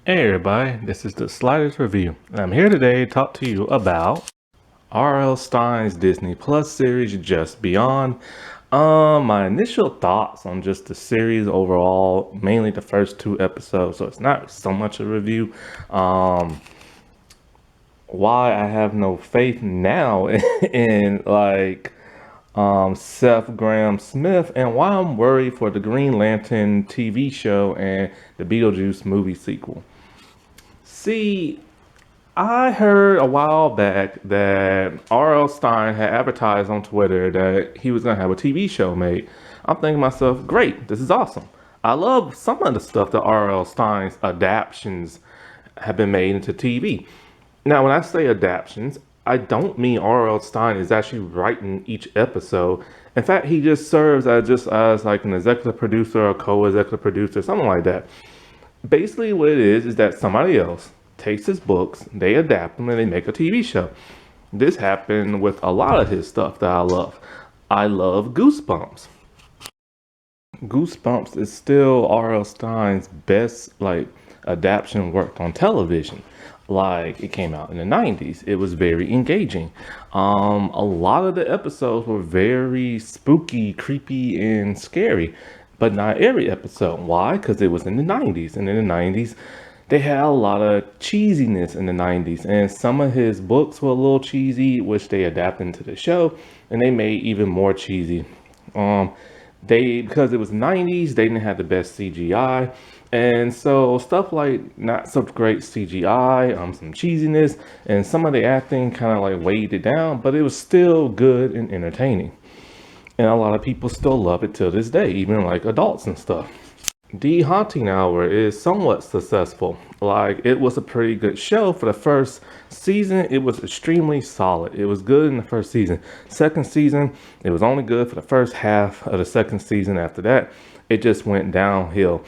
Hey everybody, this is the Sliders Review, and I'm here today to talk to you about R.L. Stine's Disney Plus series, Just Beyond. My initial thoughts on just the series overall, mainly the first two episodes, so it's not so much a review. Why I have no faith now in Seth Graham Smith, and why I'm worried for the Green Lantern TV show and the Beetlejuice movie sequel. See, I heard a while back that R.L. Stine had advertised on Twitter that he was going to have a TV show made. I'm thinking to myself, great, this is awesome. I love some of the stuff that R.L. Stine's adaptions have been made into TV. Now, when I say adaptions, I don't mean R.L. Stine is actually writing each episode. In fact, he just serves as like an executive producer or co-executive producer, something like that. Basically, what it is that somebody else takes his books, they adapt them, and they make a TV show. This happened with a lot of his stuff that I love. I love Goosebumps. Goosebumps is still R.L. Stine's best adaptation work on television. Like, it came out in the 90s. It was very engaging. A lot of the episodes were very spooky, creepy, and scary, but not every episode. Why? Because it was in the 90s, and in the 90s they had a lot of cheesiness in the 90s, and some of his books were a little cheesy, which they adapted into the show, and they made even more cheesy. Because it was 90s, they didn't have the best CGI, and so stuff like not so great CGI, some cheesiness, and some of the acting kind of like weighed it down, but it was still good and entertaining. And a lot of people still love it till this day, even like adults and stuff. The Haunting Hour is somewhat successful. Like, it was a pretty good show for the first season. It was extremely solid. It was good in the first season. Second season, it was only good for the first half of the second season. After that, it just went downhill.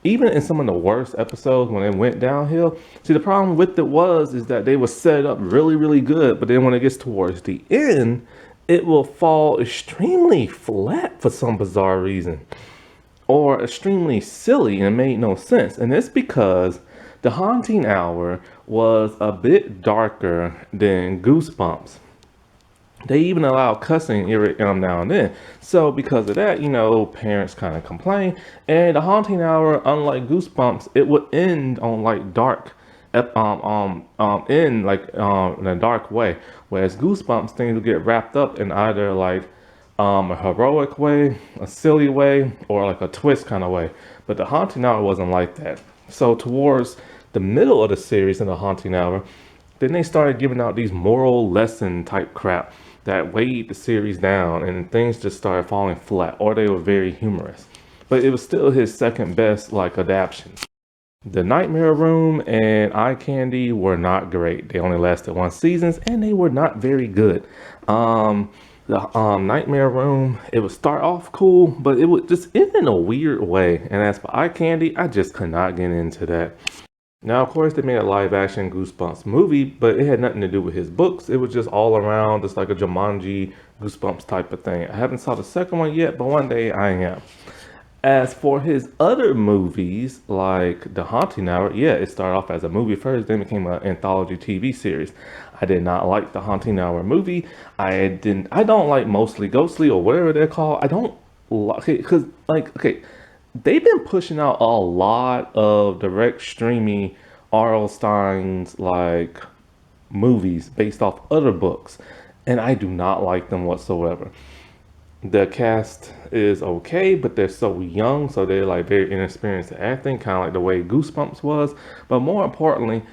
Even in some of the worst episodes when it went downhill, see, the problem with it is that they were set up really, really good, but then when it gets towards the end, it will fall extremely flat for some bizarre reason, or extremely silly, and it made no sense. And it's because The Haunting Hour was a bit darker than Goosebumps. They even allow cussing now and then. So because of that, parents kind of complain. And The Haunting Hour, unlike Goosebumps, it would end on like dark, in a dark way. Whereas Goosebumps, things would get wrapped up in either a heroic way, a silly way, or like a twist kind of way. But The Haunting Hour wasn't like that. So towards the middle of the series in The Haunting Hour, then they started giving out these moral lesson type crap that weighed the series down, and things just started falling flat, or they were very humorous. But it was still his second best adaptation. The Nightmare Room and Eye Candy were not great. They only lasted one season, and they were not very good. The Nightmare Room, it would start off cool, but it would just end in a weird way. And as for Eye Candy, I just could not get into that. Now, of course, they made a live action Goosebumps movie, but it had nothing to do with his books. It was just all around, just like a Jumanji Goosebumps type of thing. I haven't saw the second one yet, but one day I am. As for his other movies, like The Haunting Hour, yeah, it started off as a movie first, then became an anthology TV series. I did not like The Haunting Hour movie. I don't like Mostly Ghostly or whatever they're called. I don't like it because, they've been pushing out a lot of direct streaming R.L. Stine's movies based off other books, and I do not like them whatsoever. The cast is okay, but they're so young, so they're very inexperienced at acting, kind of like the way Goosebumps was. But more importantly,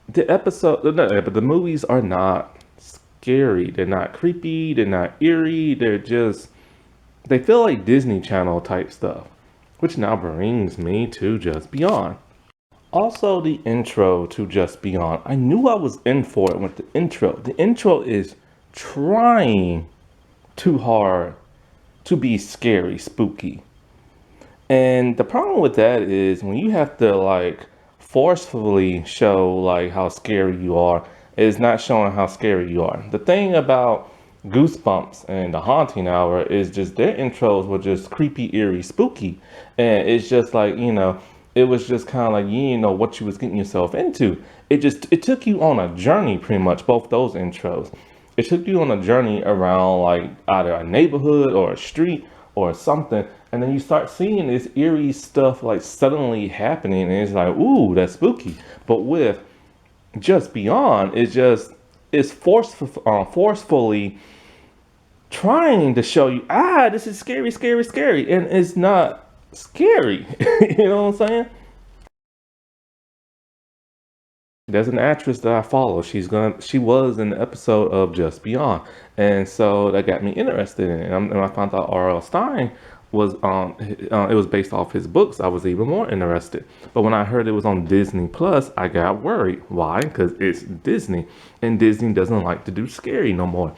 the movies are not scary. They're not creepy. They're not eerie. They feel like Disney Channel type stuff, which now brings me to Just Beyond. Also, the intro to Just Beyond. I knew I was in for it with the intro. The intro is trying too hard to be scary, spooky. And the problem with that is when you have to forcefully show how scary you are, it's not showing how scary you are. The thing about Goosebumps and The Haunting Hour is just their intros were just creepy, eerie, spooky. And it's just it was just kind of like you didn't know what you was getting yourself into. It took you on a journey, pretty much, both those intros. It took you on a journey around like either a neighborhood or a street or something, and then you start seeing this eerie stuff like suddenly happening, and it's like, ooh, that's spooky. But with Just Beyond, it's forcefully trying to show you, this is scary, scary, scary, and it's not scary. You know what I'm saying? There's an actress that I follow. She was in the episode of Just Beyond, and so that got me interested in it. And I found out R.L. Stein was it was based off his books. I was even more interested. But when I heard it was on Disney Plus, I got worried. Why? Because it's Disney, and Disney doesn't like to do scary no more.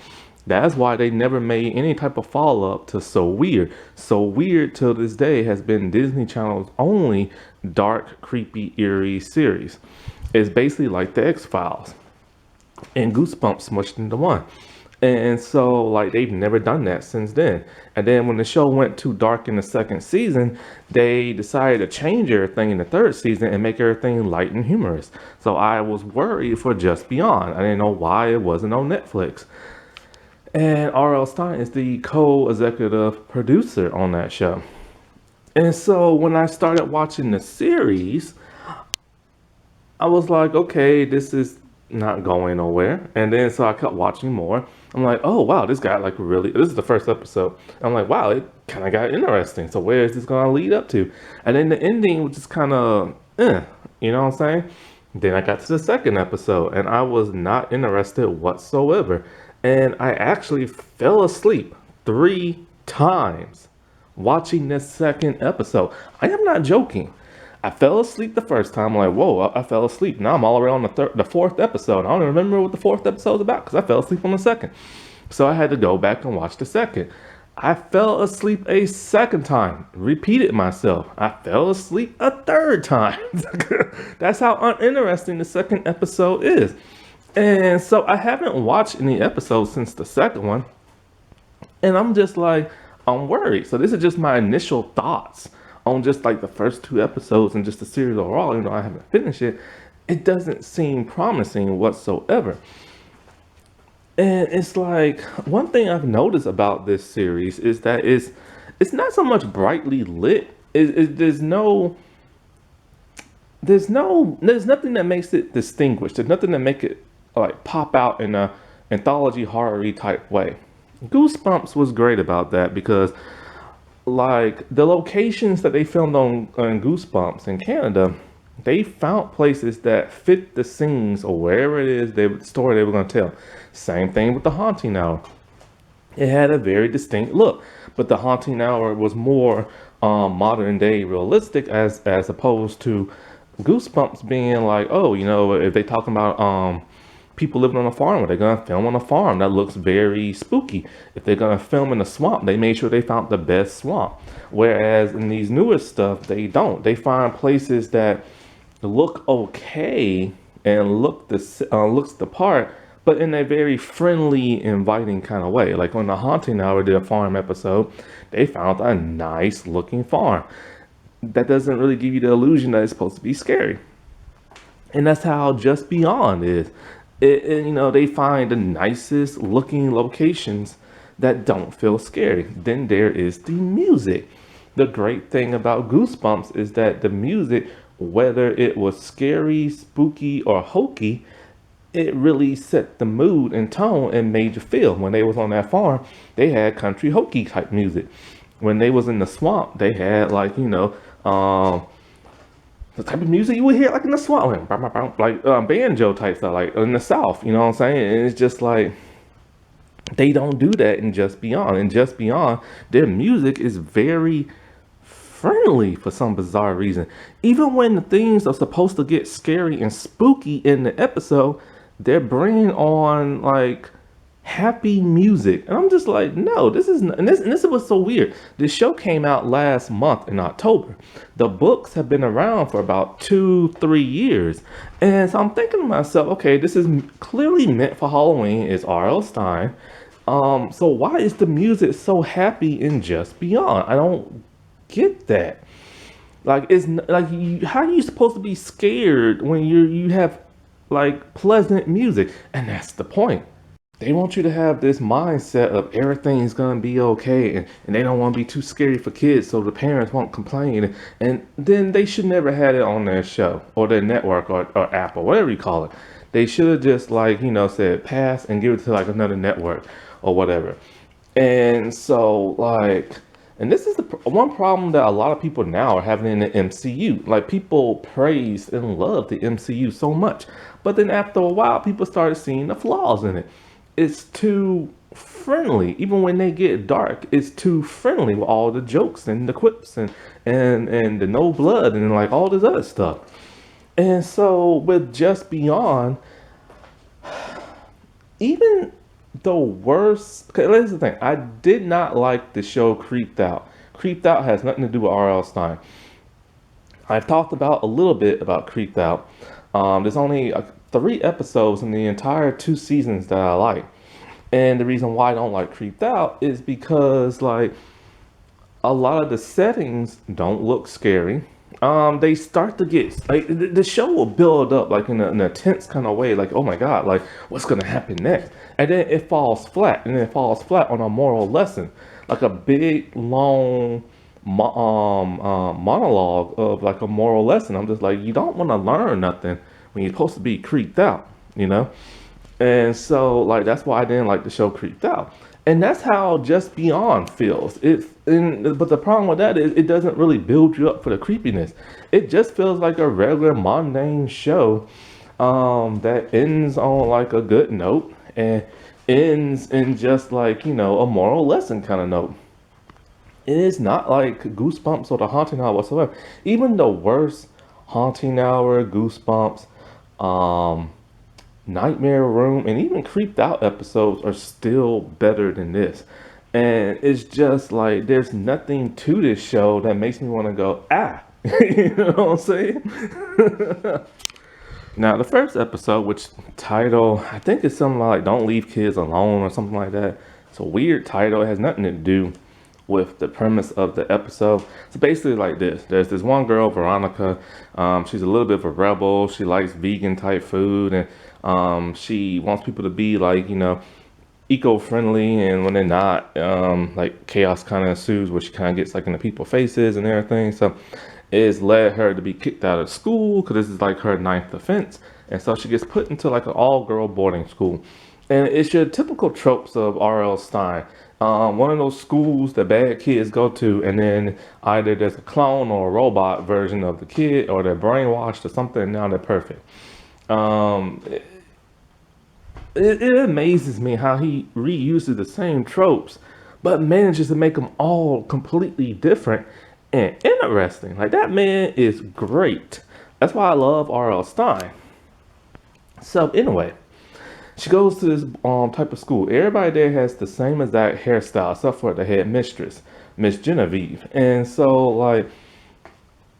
That's why they never made any type of follow up to So Weird. So Weird till this day has been Disney Channel's only dark, creepy, eerie series. It's basically like the X-Files and Goosebumps smushed into one. And so, like, they've never done that since then. And then when the show went too dark in the second season, they decided to change everything in the third season and make everything light and humorous. So I was worried for Just Beyond. I didn't know why it wasn't on Netflix. And R.L. Stein is the co-executive producer on that show. And so when I started watching the series, I was like, okay, this is not going nowhere. And then so I kept watching more. I'm like, oh wow, this got like really, this is the first episode. I'm like, wow, it kind of got interesting. So where is this going to lead up to? And then the ending was just kind of, you know what I'm saying? Then I got to the second episode and I was not interested whatsoever. And I actually fell asleep 3 times watching this second episode. I am not joking. I fell asleep the first time. I'm like, whoa, I fell asleep. Now I'm all around the fourth episode. I don't even remember what the fourth episode is about because I fell asleep on the second. So I had to go back and watch the second. I fell asleep a second time, repeated myself. I fell asleep a third time. That's how uninteresting the second episode is. And so I haven't watched any episodes since the second one. And I'm just like, I'm worried. So this is just my initial thoughts on just like the first 2 episodes and just the series overall. Even though I haven't finished it, it doesn't seem promising whatsoever. And it's like, one thing I've noticed about this series is that it's not so much brightly lit. There's nothing that makes it distinguished. There's nothing that make it like pop out in a anthology horror type way. Goosebumps was great about that because like the locations that they filmed on Goosebumps in Canada, they found places that fit the scenes or wherever it is the story they were going to tell. Same thing with The Haunting Hour. It had a very distinct look, but The Haunting Hour was more modern day realistic as opposed to Goosebumps being like, oh, you know, if they talking about people living on a farm, where they're going to film on a farm, that looks very spooky. If they're going to film in a swamp, they made sure they found the best swamp. Whereas in these newer stuff, they don't. They find places that look okay and looks the part, but in a very friendly, inviting kind of way. Like on The Haunting Hour, did a farm episode, they found a nice looking farm. That doesn't really give you the illusion that it's supposed to be scary. And that's how Just Beyond is. You know, they find the nicest looking locations that don't feel scary. Then there is the music. The great thing about Goosebumps is that the music, whether it was scary, spooky, or hokey, it really set the mood and tone and made you feel. When they was on that farm, they had country hokey type music. When they was in the swamp, they had like, you know, the type of music you would hear like in the swamp, like banjo type stuff, like in the South, you know what I'm saying? And it's just like, they don't do that in Just Beyond. In Just Beyond, their music is very friendly for some bizarre reason. Even when the things are supposed to get scary and spooky in the episode, they're bringing on like happy music, and I'm just like, no, this is not, and this was so weird. This show came out last month in October. The books have been around for about 2-3 years, and so I'm thinking to myself, okay, this is clearly meant for Halloween. It's R.L. Stein, so why is the music so happy in Just Beyond? I don't get that. Like like how are you supposed to be scared when you have like pleasant music? And that's the point. They want you to have this mindset of everything's gonna be okay, and they don't want to be too scary for kids, so the parents won't complain. And then they should never had it on their show or their network or app or whatever you call it. They should have just like said pass and give it to like another network or whatever. And so like, and this is the one problem that a lot of people now are having in the MCU. Like people praise and love the MCU so much, but then after a while, people started seeing the flaws in it. It's too friendly. Even when they get dark, it's too friendly with all the jokes and the quips and the no blood and like all this other stuff. And so with Just Beyond, even the worst. Okay, here's the thing. I did not like the show Creeped Out. Creeped Out has nothing to do with R.L. Stein. I've talked about a little bit about Creeped Out. There's only 3 episodes in the entire 2 seasons that I like. And the reason why I don't like Creeped Out is because like a lot of the settings don't look scary. They start to get like the show will build up like in a tense kind of way, like oh my god, like what's gonna happen next, and then it falls flat, and then it falls flat on a moral lesson, like a big long monologue of like a moral lesson. I'm just like, you don't want to learn nothing when you're supposed to be creeped out, you know. And so like that's why I didn't like the show Creeped Out. And that's how Just Beyond feels. But the problem with that is it doesn't really build you up for the creepiness. It just feels like a regular mundane show that ends on like a good note and ends in just like, a moral lesson kind of note. It is not like Goosebumps or The Haunting Hour whatsoever. Even the worst Haunting Hour, Goosebumps, Nightmare Room, and even Creeped Out episodes are still better than this. And it's just like there's nothing to this show that makes me want to go, ah. You know what I'm saying? Now, the first episode, which title, I think it's something like Don't Leave Kids Alone or something like that. It's a weird title. It has nothing to do with the premise of the episode. It's basically like this. There's this one girl, Veronica. She's a little bit of a rebel. She likes vegan type food, and she wants people to be like, eco-friendly, and when they're not, like chaos kind of ensues where she kind of gets like in the people's faces and everything. So it's led her to be kicked out of school because this is like her 9th offense. And so she gets put into like an all-girl boarding school. And it's your typical tropes of R.L. Stein. One of those schools that bad kids go to, and then either there's a clone or a robot version of the kid, or they're brainwashed or something, and now they're perfect. It amazes me how he reuses the same tropes, but manages to make them all completely different and interesting. Like, that man is great. That's why I love R.L. Stein. So anyway, she goes to this type of school. Everybody there has the same exact hairstyle, except for the head mistress, Miss Genevieve. And so, like,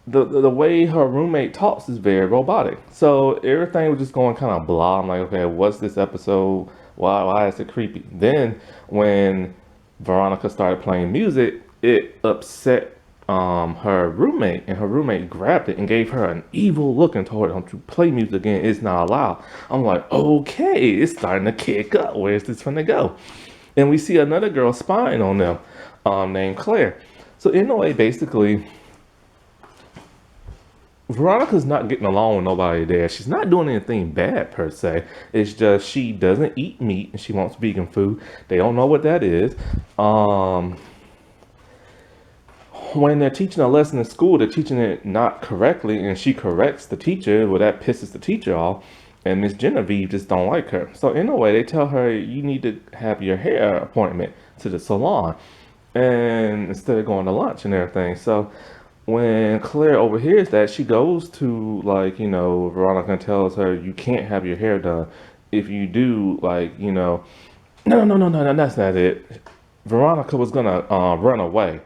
the way her roommate talks is very robotic. So everything was just going kind of blah. I'm like, okay, what's this episode? Why is it creepy? Then when Veronica started playing music, it upset her roommate, and her roommate grabbed it and gave her an evil look and told her, don't you play music again, it's not allowed. I'm like, okay, it's starting to kick up. Where's this gonna go? And we see another girl spying on them, named Claire. So in a way, basically, Veronica's not getting along with nobody there. She's not doing anything bad per se. It's just she doesn't eat meat and she wants vegan food. They don't know what that is. When they're teaching a lesson in school, they're teaching it not correctly, and she corrects the teacher. Well, that pisses the teacher off, and Miss Genevieve just don't like her. So in a way, they tell her, you need to have your hair appointment to the salon, and instead of going to lunch and everything. So when Claire overhears that, she goes to, like, Veronica and tells her, you can't have your hair done. If you do, like, no, that's not it. Veronica was gonna run away.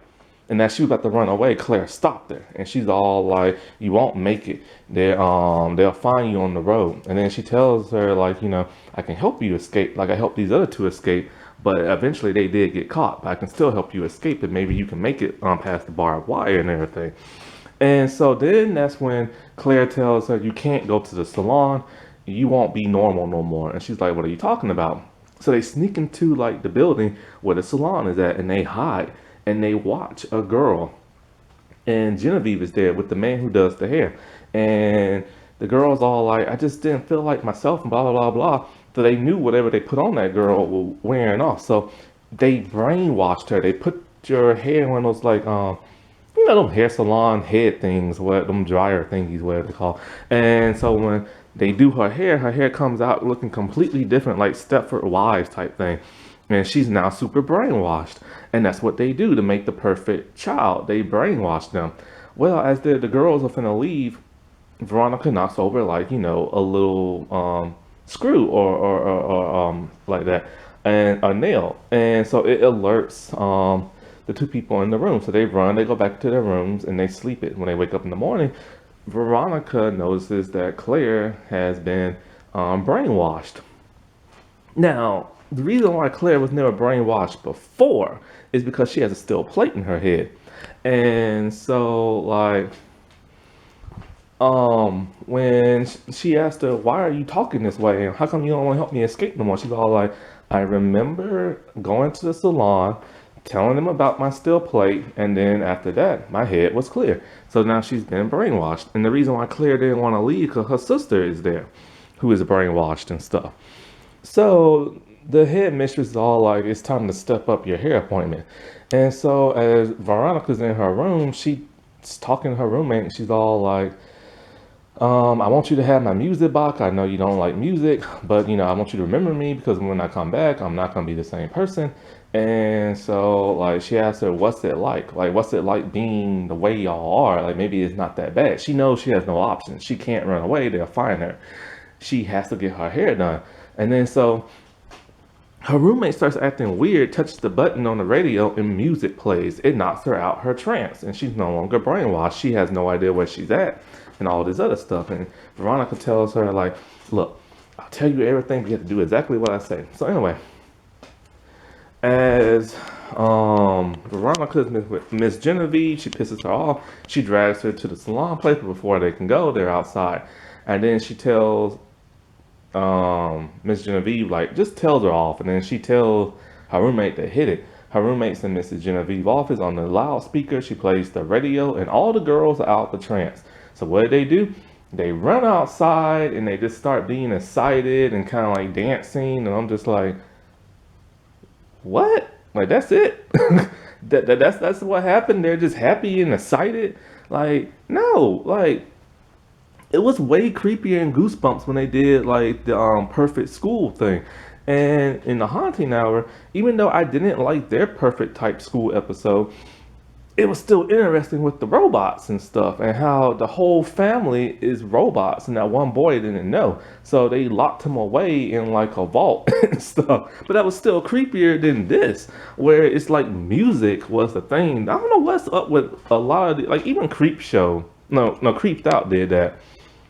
And as she was about to run away, Claire stopped her. And she's all like, you won't make it. They'll find you on the road. And then she tells her, like, I can help you escape. Like I helped these other 2 escape. But eventually they did get caught. But I can still help you escape. And maybe you can make it past the barbed wire and everything. And so then that's when Claire tells her, you can't go to the salon. You won't be normal no more. And she's like, what are you talking about? So they sneak into like the building where the salon is at and they hide and they watch a girl. And Genevieve is there with the man who does the hair. And the girl's all like, I just didn't feel like myself and blah, blah, blah, blah. So they knew whatever they put on that girl was wearing off. So they brainwashed her. They put your hair in one of those like, them hair salon head things, what them dryer thingies, whatever they call. And so when they do her hair comes out looking completely different, like Stepford Wives type thing. And she's now super brainwashed. And that's what they do to make the perfect child. They brainwash them. Well, as the girls are finna leave, Veronica knocks over like, a little screw or like that, and a nail. And so it alerts the two people in the room. So they run, they go back to their rooms and they sleep it. When they wake up in the morning, Veronica notices that Claire has been brainwashed. Now, the reason why Claire was never brainwashed before is because she has a steel plate in her head. And so, like, when she asked her, why are you talking this way? And how come you don't want to help me escape no more? She's all like, I remember going to the salon, telling them about my steel plate, and then after that, my head was clear. So now she's been brainwashed. And the reason why Claire didn't want to leave, because her sister is there, who is brainwashed and stuff. So the head mistress is all like, it's time to step up your hair appointment. And so as Veronica's in her room, she's talking to her roommate, and she's all like, I want you to have my music box. I know you don't like music, but I want you to remember me because when I come back, I'm not gonna be the same person. And so like she asked her, what's it like? Like, what's it like being the way y'all are? Like, maybe it's not that bad. She knows she has no options. She can't run away. They'll find her. She has to get her hair done. And then so her roommate starts acting weird, touches the button on the radio, and music plays. It knocks her out her trance, and she's no longer brainwashed. She has no idea where she's at and all this other stuff. And Veronica tells her, like, look, I'll tell you everything, but you have to do exactly what I say. So anyway, as Veronica's with Miss Genevieve, she pisses her off. She drags her to the salon place, but before they can go, they're outside. And then she tells Miss Genevieve, like, just tells her off. And then she tells her roommate to hit it. Her roommate in Mrs. Genevieve office on the loudspeaker. She plays the radio, and all the girls are out the trance. So what do? They run outside and they just start being excited and kind of like dancing. And I'm just like, what? Like, that's it? that's what happened? They're just happy and excited? Like, no. Like, it was way creepier in Goosebumps when they did like the perfect school thing. And in the Haunting Hour, even though I didn't like their perfect type school episode, it was still interesting with the robots and stuff and how the whole family is robots and that one boy didn't know. So they locked him away in like a vault and stuff. But that was still creepier than this, where it's like music was the thing. I don't know what's up with a lot of like even Creep Show. No, Creeped Out did that.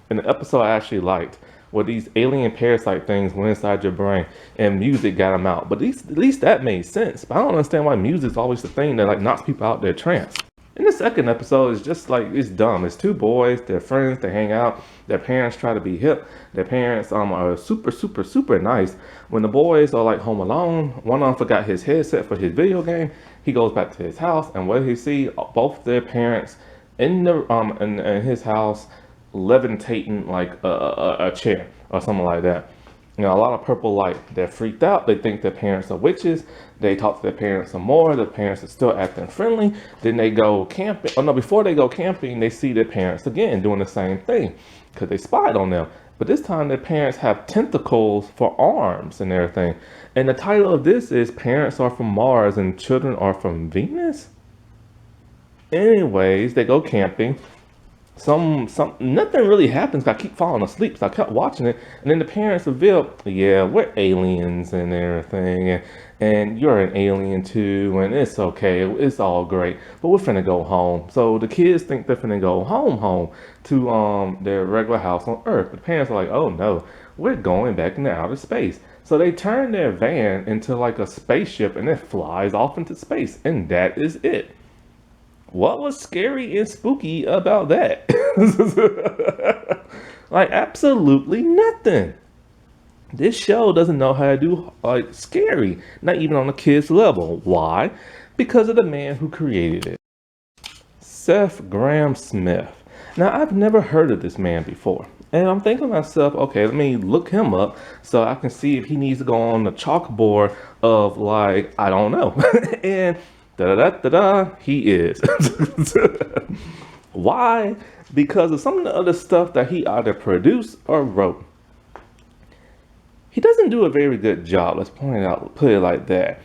In the episode I actually liked, where these alien parasite things went inside your brain and music got them out. But at least that made sense. But I don't understand why music's always the thing that like knocks people out their trance. In the second episode, it's just like, it's dumb. It's two boys, they're friends, they hang out. Their parents try to be hip. Their parents are super, super, super nice. When the boys are like home alone, one of them forgot his headset for his video game. He goes back to his house, and what he see? Both their parents in the in his house, levitating like a chair or something like that. A lot of purple light. They're freaked out. They think their parents are witches. They talk to their parents some more. The parents are still acting friendly. Then they go camping. Oh no, before they go camping, they see their parents again doing the same thing because they spied on them. But this time their parents have tentacles for arms and everything. And the title of this is Parents Are From Mars and Children Are From Venus? Anyways, they go camping. Nothing really happens. I keep falling asleep, so I kept watching it. And then the parents reveal, yeah, we're aliens and everything, and you're an alien too, and it's okay, it's all great, but we're finna go home. So the kids think they're finna go home to their regular house on Earth. The parents are like, oh no, we're going back into outer space. So they turn their van into like a spaceship, and it flies off into space, and that is it. What was scary and spooky about that? Like, absolutely nothing. This show doesn't know how to do like scary, not even on a kid's level. Why? Because of the man who created it, Seth Graham Smith. Now, I've never heard of this man before. And I'm thinking to myself, okay, let me look him up so I can see if he needs to go on the chalkboard of like, I don't know. And da da da da, he is. Why? Because of some of the other stuff that he either produced or wrote. He doesn't do a very good job. Let's put it like that.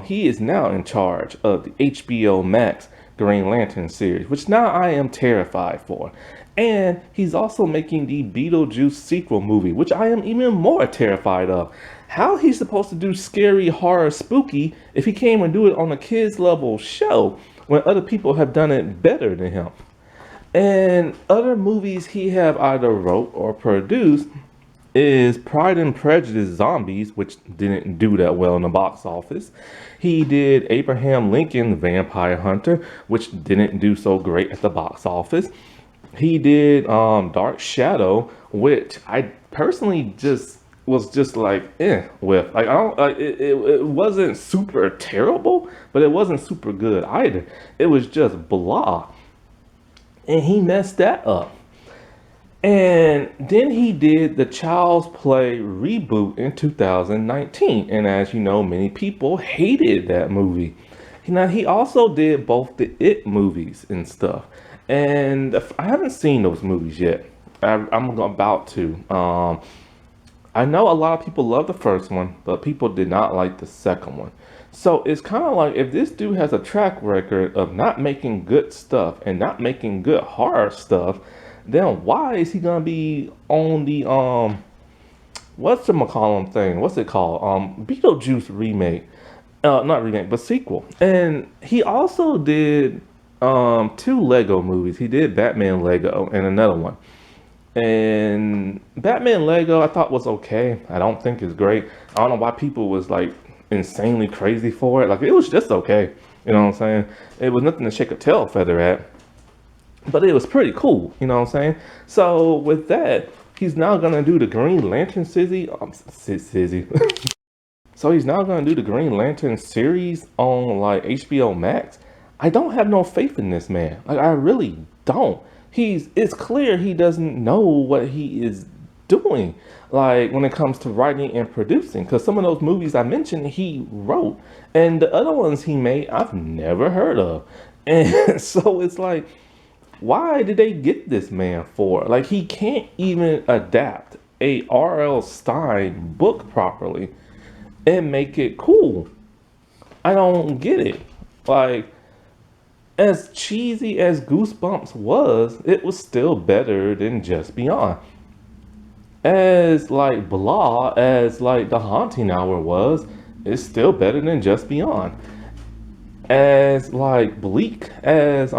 He is now in charge of the HBO Max Green Lantern series, which now I am terrified for. And he's also making the Beetlejuice sequel movie, which I am even more terrified of. How he's supposed to do scary, horror, spooky if he can't even do it on a kids level show when other people have done it better than him. And other movies he have either wrote or produced is Pride and Prejudice Zombies, which didn't do that well in the box office. He did Abraham Lincoln Vampire Hunter, which didn't do so great at the box office. He did Dark Shadow, which I personally just like with. Like, I don't it wasn't super terrible, but it wasn't super good either. It was just blah. And he messed that up. And then he did the Child's Play reboot in 2019. And as you know, many people hated that movie. Now, he also did both the It movies and stuff. And I haven't seen those movies yet. I'm about to. I know a lot of people love the first one, but people did not like the second one. So it's kind of like, if this dude has a track record of not making good stuff and not making good horror stuff, then why is he gonna be on the what's the McCollum thing? What's it called? Beetlejuice remake. Not remake, but sequel. And he also did two Lego movies. He did Batman Lego and another one. And Batman Lego I thought was okay. I don't think it's great. I don't know why people was like insanely crazy for it. Like, it was just okay. You know what I'm saying? It was nothing to shake a tail feather at. But it was pretty cool, you know what I'm saying? So with that, he's now gonna do the Green Lantern So he's now gonna do the Green Lantern series on like HBO Max. I don't have no faith in this man. Like, I really don't. It's clear he doesn't know what he is doing, like when it comes to writing and producing, because some of those movies I mentioned he wrote, and the other ones he made I've never heard of. And so it's like, why did they get this man for? Like, he can't even adapt a R.L. Stine book properly and make it cool. I don't get it. Like, as cheesy as Goosebumps was, it was still better than Just Beyond. As like blah as like The Haunting Hour was, it's still better than Just Beyond. As like bleak as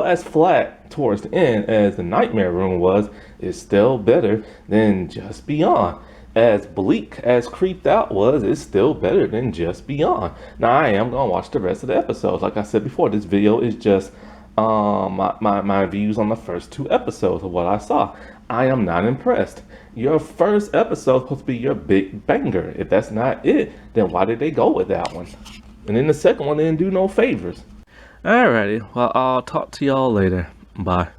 as flat towards the end as The Nightmare Room was, it's still better than Just Beyond. As bleak as Creeped Out was, it's still better than Just Beyond. Now, I am gonna watch the rest of the episodes. Like I said before, this video is just my views on the first two episodes of what I saw. I am not impressed. Your first episode is supposed to be your big banger. If that's not it, then why did they go with that one? And then the second one didn't do no favors. Alrighty, well, I'll talk to y'all later. Bye.